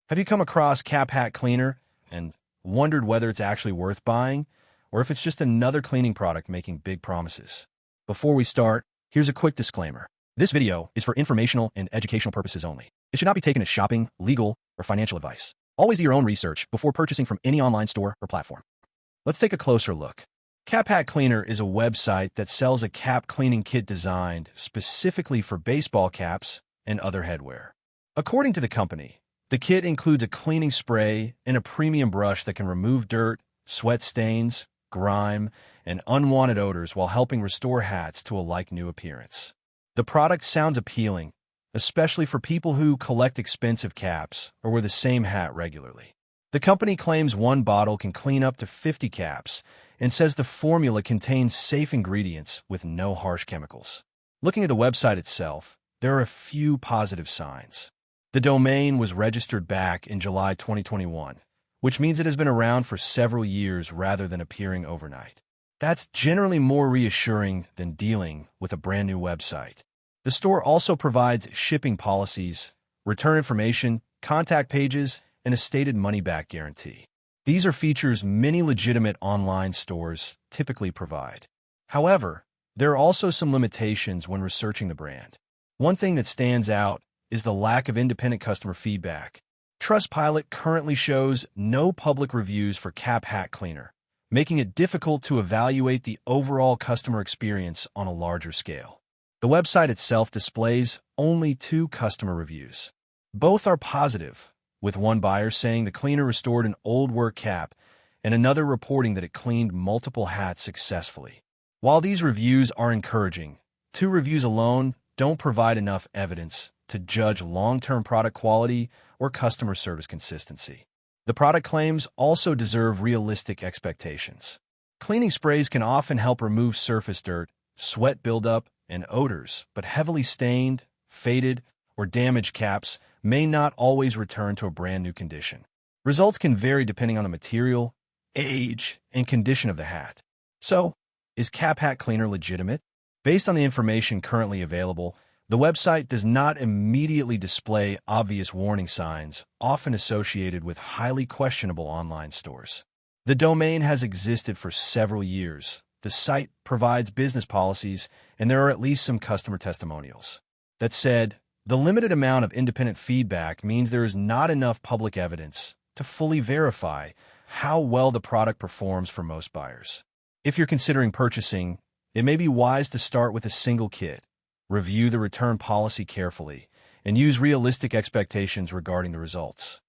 Have you come across CapHatCleaner and wondered whether it's actually worth buying, or if it's just another cleaning product making big promises? Before we start, here's a quick disclaimer. This video is for informational and educational purposes only. It should not be taken as shopping, legal, or financial advice. Always do your own research before purchasing from any online store or platform. Let's take a closer look. CapHatCleaner is a website that sells a cap cleaning kit designed specifically for baseball caps and other headwear. According to the company, the kit includes a cleaning spray and a premium brush that can remove dirt, sweat stains, grime, and unwanted odors while helping restore hats to a like-new appearance. The product sounds appealing, especially for people who collect expensive caps or wear the same hat regularly. The company claims one bottle can clean up to 50 caps and says the formula contains safe ingredients with no harsh chemicals. Looking at the website itself, there are a few positive signs. The domain was registered back in July 2021, which means it has been around for several years rather than appearing overnight. That's generally more reassuring than dealing with a brand new website. The store also provides shipping policies, return information, contact pages, and a stated money-back guarantee. These are features many legitimate online stores typically provide. However, there are also some limitations when researching the brand. One thing that stands out is the lack of independent customer feedback. Trustpilot currently shows no public reviews for CapHatCleaner, making it difficult to evaluate the overall customer experience on a larger scale. The website itself displays only 2 customer reviews. Both are positive, with one buyer saying the cleaner restored an old work cap and another reporting that it cleaned multiple hats successfully. While these reviews are encouraging, 2 reviews alone don't provide enough evidence to judge long-term product quality or customer service consistency. The product claims also deserve realistic expectations. Cleaning sprays can often help remove surface dirt, sweat buildup, and odors, but heavily stained, faded, or damaged caps may not always return to a brand new condition. Results can vary depending on the material, age, and condition of the hat. So, is CapHatCleaner legitimate? Based on the information currently available, the website does not immediately display obvious warning signs, often associated with highly questionable online stores. The domain has existed for several years. The site provides business policies, and there are at least some customer testimonials. That said, the limited amount of independent feedback means there is not enough public evidence to fully verify how well the product performs for most buyers. If you're considering purchasing, it may be wise to start with a single kit. Review the return policy carefully, and use realistic expectations regarding the results.